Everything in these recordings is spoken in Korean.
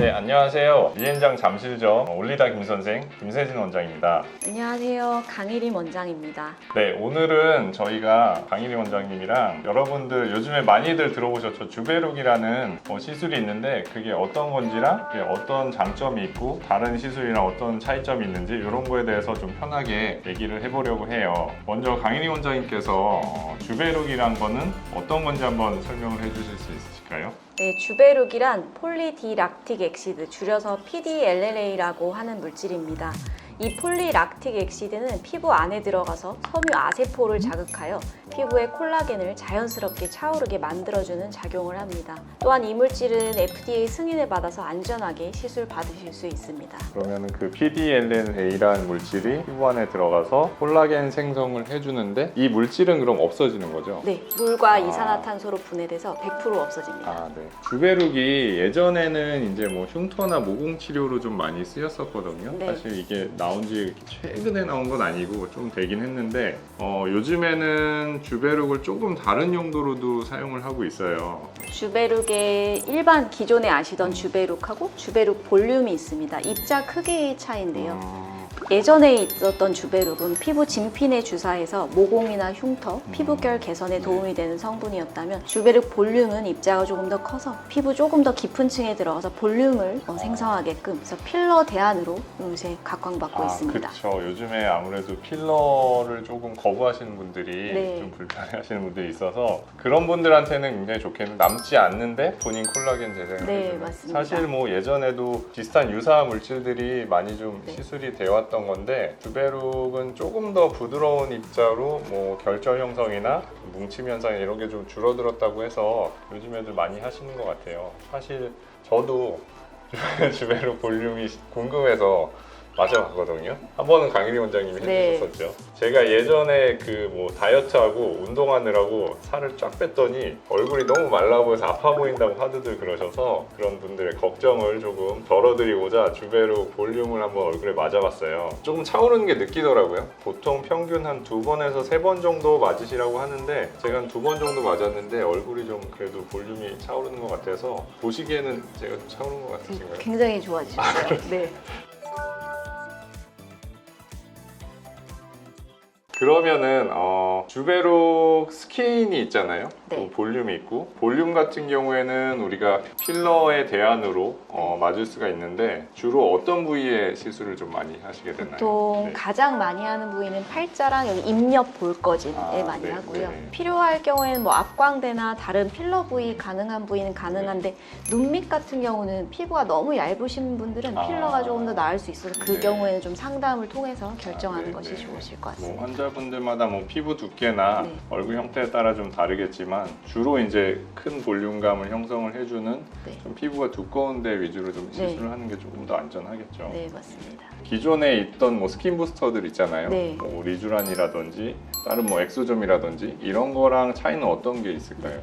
네, 안녕하세요. 미엔장 잠실점 올리다 김선생 김세진 원장입니다. 안녕하세요. 강일임 원장입니다. 네, 오늘은 저희가 강일임 원장님이랑 여러분들 요즘에 많이들 들어보셨죠? 주베룩이라는 시술이 있는데 그게 어떤 건지랑 그게 어떤 장점이 있고 다른 시술이랑 어떤 차이점이 있는지 이런 거에 대해서 좀 편하게 얘기를 해보려고 해요. 먼저 강일임 원장님께서 주베룩이란 거는 어떤 건지 한번 설명을 해주실 수 있으실까요? 네, 주베룩이란 폴리디락틱 액시드, 줄여서 PDLLA라고 하는 물질입니다. 이 폴리락틱 액시드는 피부 안에 들어가서 섬유 아세포를 자극하여 피부의 콜라겐을 자연스럽게 차오르게 만들어주는 작용을 합니다. 또한 이 물질은 FDA 승인을 받아서 안전하게 시술 받으실 수 있습니다. 그러면 그 PDLLA라는 물질이 피부 안에 들어가서 콜라겐 생성을 해주는데 이 물질은 그럼 없어지는 거죠? 네, 물과 이산화탄소로 분해돼서 100% 없어집니다. 네. 주베룩이 예전에는 이제 뭐 흉터나 모공 치료로 좀 많이 쓰였었거든요. 네. 사실 이게 나온 지 최근에 나온 건 아니고 좀 되긴 했는데 요즘에는 주베룩을 조금 다른 용도로도 사용을 하고 있어요. 주베룩의 일반 기존에 아시던 주베룩하고 주베룩 볼륨이 있습니다. 입자 크기의 차이인데요. 예전에 있었던 주베룩은 피부 진핀에 주사해서 모공이나 흉터, 피부결 개선에 도움이 되는 성분이었다면 주베룩 볼륨은 입자가 조금 더 커서 피부 조금 더 깊은 층에 들어가서 볼륨을 생성하게끔 그래서 필러 대안으로 요새 각광받고 있습니다. 그렇죠. 요즘에 아무래도 필러를 조금 거부하시는 분들이 네. 좀 불편해하시는 분들이 있어서 그런 분들한테는 굉장히 좋겠는데 남지 않는데 본인 콜라겐 재생을 네, 해주는 맞습니다. 사실 뭐 예전에도 비슷한 유사 물질들이 많이 좀 네. 시술이 되어 왔던 건데 주베룩은 조금 더 부드러운 입자로 뭐 결절 형성이나 뭉침 현상 이런 게 좀 줄어들었다고 해서 요즘 애들 많이 하시는 것 같아요. 사실 저도 주베룩 볼륨이 궁금해서 맞아봤거든요. 한 번은 강일임 원장님이 네. 해주셨었죠. 제가 예전에 그 뭐 다이어트하고 운동하느라고 살을 쫙 뺐더니 얼굴이 너무 말라 보여서 아파 보인다고 하드들 그러셔서 그런 분들의 걱정을 조금 덜어드리고자 주베룩 볼륨을 한번 얼굴에 맞아봤어요. 조금 차오르는 게 느끼더라고요. 보통 평균 한 2번에서 3번 정도 맞으시라고 하는데 제가 한 2번 정도 맞았는데 얼굴이 좀 그래도 볼륨이 차오르는 것 같아서 보시기에는 제가 좀 차오른 것 같으신가요? 굉장히 좋아지셨어요. 네. 그러면은 주베룩 스킨이 있잖아요. 네. 볼륨이 있고 볼륨 같은 경우에는 우리가 필러의 대안으로 맞을 수가 있는데 주로 어떤 부위에 시술을 좀 많이 하시게 되나요? 보통 네. 가장 많이 하는 부위는 팔자랑 여기 입옆 볼거진에 많이 네, 하고요. 네. 필요할 경우에는 뭐 앞광대나 다른 필러 부위 가능한 부위는 가능한데 눈밑 같은 경우는 피부가 너무 얇으신 분들은 필러가 조금 더 나을 수 있어서 그 네. 경우에는 좀 상담을 통해서 결정하는 네, 것이 네. 좋으실 것 같습니다. 뭐 환자분들마다 뭐 피부 두께나 네. 얼굴 형태에 따라 좀 다르겠지만 주로 이제 큰 볼륨감을 형성을 해주는 네. 좀 피부가 두꺼운 데 위주로 좀 네. 시술을 하는 게 조금 더 안전하겠죠. 네, 맞습니다. 기존에 있던 뭐 스킨 부스터들 있잖아요. 네. 뭐 리쥬란이라든지 다른 뭐 엑소점이라든지 이런 거랑 차이는 어떤 게 있을까요?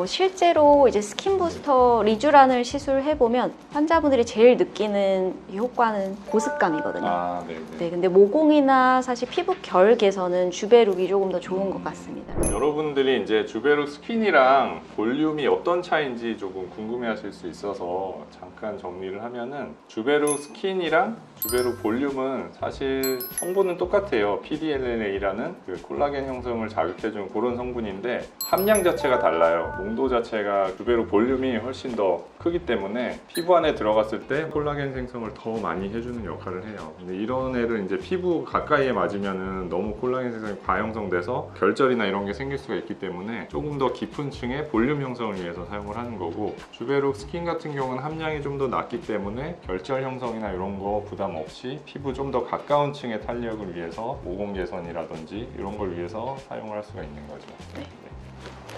실제로 이제 스킨 부스터 리쥬란을 시술해 보면 환자분들이 제일 느끼는 효과는 보습감이거든요. 네. 네, 근데 모공이나 사실 피부 결 개선은 주베룩이 조금 더 좋은 것 같습니다. 여러분들이 이제 주베룩 스킨이랑 볼륨이 어떤 차이인지 조금 궁금해하실 수 있어서 잠깐 정리를 하면은 주베룩 스킨이랑 주베룩 볼륨은 사실 성분은 똑같아요. PDLLA라는 그 콜라겐 형성을 자극해주는 그런 성분인데 함량 자체가 달라요. 농도 자체가 주베룩 볼륨이 훨씬 더 크기 때문에 피부 안에 들어갔을 때 콜라겐 생성을 더 많이 해주는 역할을 해요. 근데 이런 애를 이제 피부 가까이에 맞으면은 너무 콜라겐 생성이 과형성돼서 결절이나 이런 게 생길 수가 있기 때문에 조금 더 깊은 층의 볼륨 형성을 위해서 사용을 하는 거고 주베룩 스킨 같은 경우는 함량이 좀 더 낮기 때문에 결절 형성이나 이런 거 부담 없이 피부 좀 더 가까운 층의 탄력을 위해서 모공 개선이라든지 이런 걸 위해서 사용을 할 수가 있는 거죠. 네.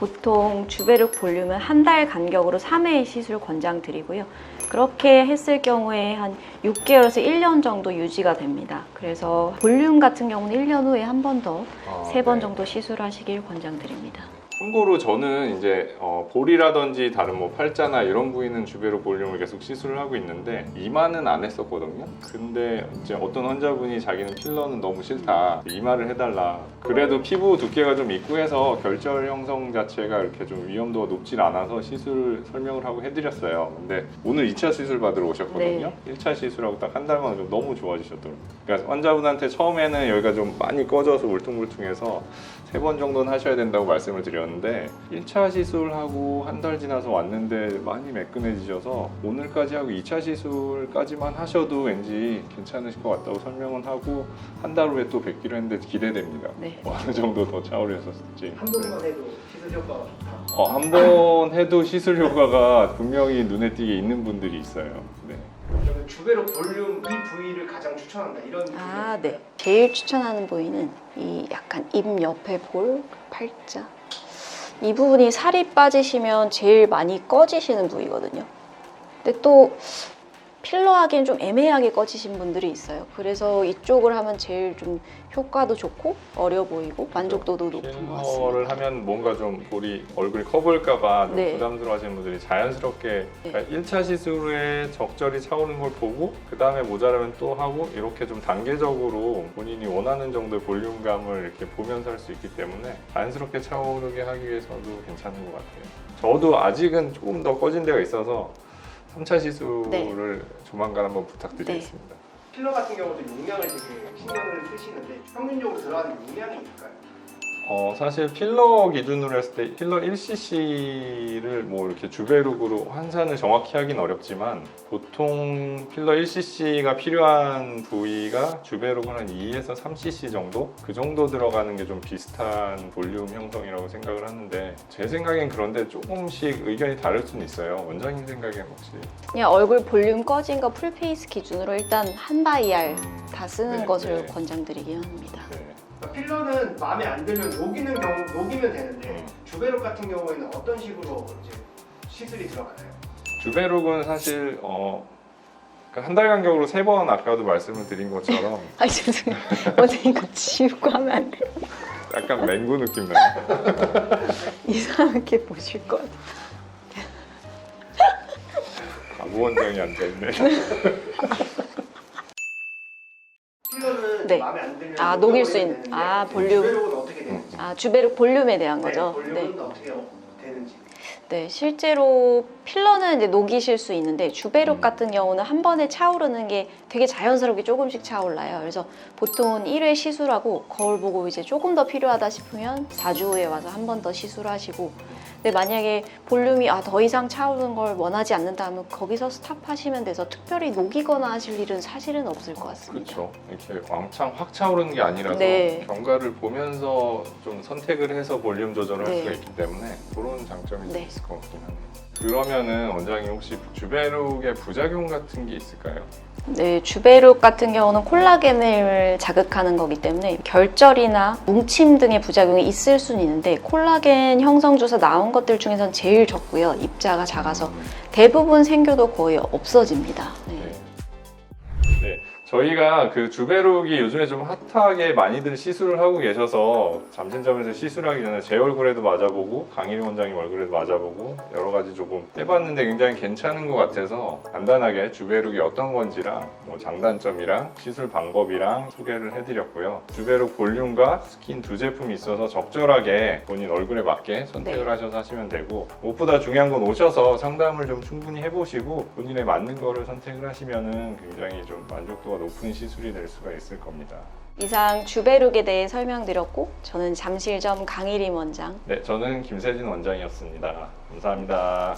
보통 주베룩 볼륨은 한 달 간격으로 3회 시술 권장드리고요. 그렇게 했을 경우에 한 6개월에서 1년 정도 유지가 됩니다. 그래서 볼륨 같은 경우는 1년 후에 한 번 더 3번 정도 시술하시길 권장드립니다. 참고로 저는 이제 볼이라든지 다른 뭐 팔자나 이런 부위는 주베룩 볼륨을 계속 시술을 하고 있는데 이마는 안 했었거든요. 근데 이제 어떤 환자분이 자기는 필러는 너무 싫다, 이마를 해달라. 그래도 피부 두께가 좀 있고 해서 결절 형성 자체가 이렇게 좀 위험도가 높진 않아서 시술 설명을 하고 해드렸어요. 근데 오늘 2차 시술 받으러 오셨거든요. 1차 시술하고 딱 한 달 만에 좀 너무 좋아지셨더라고요. 그러니까 환자분한테 처음에는 여기가 좀 많이 꺼져서 울퉁불퉁해서 3번 정도는 하셔야 된다고 말씀을 드렸는데 1차 시술하고 한 달 지나서 왔는데 많이 매끈해지셔서 오늘까지 하고 2차 시술까지만 하셔도 왠지 괜찮으실 것 같다고 설명은 하고 한 달 후에 또 뵙기로 했는데 기대됩니다. 네. 어느 정도 더 차오르셨을지. 한 번만 해도 시술 효과가 좋다. 한 번 해도 시술 효과가 분명히 눈에 띄게 있는 분들이 있어요. 네. 그러면 주베룩 볼륨 이 부위를 가장 추천한다 이런 아, 네. 제일 추천하는 부위는 이 약간 입 옆에 볼, 팔자. 이 부분이 살이 빠지시면 제일 많이 꺼지시는 부위거든요. 근데 또 필러하기엔 좀 애매하게 꺼지신 분들이 있어요. 그래서 이쪽을 하면 제일 좀 효과도 좋고 어려 보이고 만족도도 높은 것 같습니다. 필러를 하면 뭔가 좀 볼이 얼굴이 커 보일까봐 좀 네. 부담스러워하시는 분들이 자연스럽게 네. 그러니까 1차 시술에 적절히 차오르는 걸 보고 그 다음에 모자라면 또 하고 이렇게 좀 단계적으로 본인이 원하는 정도의 볼륨감을 이렇게 보면서 할 수 있기 때문에 자연스럽게 차오르게 하기 위해서도 괜찮은 것 같아요. 저도 아직은 조금 더 꺼진 데가 있어서 3차 시술을 네. 조만간 한번 부탁드리겠습니다. 필러 같은 경우도 용량을 되게 신경을 쓰시는데 평균적으로 들어가는 용량이 있을까요? 사실 필러 기준으로 했을 때 필러 1cc를 뭐 이렇게 주베룩으로 환산을 정확히 하긴 어렵지만 보통 필러 1cc가 필요한 부위가 주베룩은 한 2에서 3cc 정도? 그 정도 들어가는 게 좀 비슷한 볼륨 형성이라고 생각을 하는데 제 생각엔 그런데 조금씩 의견이 다를 수는 있어요. 원장님 생각엔 혹시? 그냥 얼굴 볼륨 꺼진 거 풀페이스 기준으로 일단 한 바이알 다 쓰는 네, 것을 네. 권장드리긴 합니다. 네. 그러니까 필러는 마음에 안 들면 녹이면 되는데 주베룩 같은 경우에는 어떤 식으로 이제 시술이 들어가나요? 주베룩은 사실 한 달 간격으로 3번 아까도 말씀을 드린 것처럼 아니 죄송해요. 원장님 이거 지우고 하면 안 돼요. 약간 맹구 느낌 나요. 이상하게 보실 것 같아요. 가부 원장이 앉아있네. 필러는 네. 마음에 안 들면 아, 녹일 수 녹여버리면 있는- 되는데 아, 볼륨. 주베룩은 어떻게 되는지 아, 주베룩 볼륨에 대한 거죠? 볼륨은 어떻게 되는지 네, 실제로 필러는 이제 녹이실 수 있는데 주베룩 같은 경우는 한 번에 차오르는 게 되게 자연스럽게 조금씩 차올라요. 그래서 보통은 1회 시술하고 거울 보고 이제 조금 더 필요하다 싶으면 4주 후에 와서 한 번 더 시술하시고 근데 만약에 볼륨이 더 이상 차오르는 걸 원하지 않는다면 거기서 스탑하시면 돼서 특별히 녹이거나 하실 일은 사실은 없을 것 같습니다. 그렇죠. 이렇게 왕창 확 차오르는 게 아니라서 네. 경과를 보면서 좀 선택을 해서 볼륨 조절을 할 네. 수가 있기 때문에 그런 장점이 좀 네. 있을 것 같긴 하네요. 그러면은 원장님 혹시 주베룩의 부작용 같은 게 있을까요? 네, 주베룩 같은 경우는 콜라겐을 자극하는 거기 때문에 결절이나 뭉침 등의 부작용이 있을 수는 있는데 콜라겐 형성주사 나온 것들 중에서는 제일 적고요. 입자가 작아서 대부분 생겨도 거의 없어집니다. 네. 네, 저희가 그 주베룩이 요즘에 좀 핫하게 많이들 시술을 하고 계셔서 잠진점에서 시술하기 전에 제 얼굴에도 맞아보고 강일희 원장님 얼굴에도 맞아보고 여러 가지 조금 해봤는데 굉장히 괜찮은 것 같아서 간단하게 주베룩이 어떤 건지랑 뭐 장단점이랑 시술 방법이랑 소개를 해드렸고요. 주베룩 볼륨과 스킨 두 제품이 있어서 적절하게 본인 얼굴에 맞게 선택을 네. 하셔서 하시면 되고 무엇보다 중요한 건 오셔서 상담을 좀 충분히 해보시고 본인에 맞는 거를 선택을 하시면은 굉장히 좀 만족도가 높은 시술이 될 수가 있을 겁니다. 이상 주베룩에 대해 설명드렸고 저는 잠실점 강일임 원장 네, 저는 김세진 원장이었습니다. 감사합니다.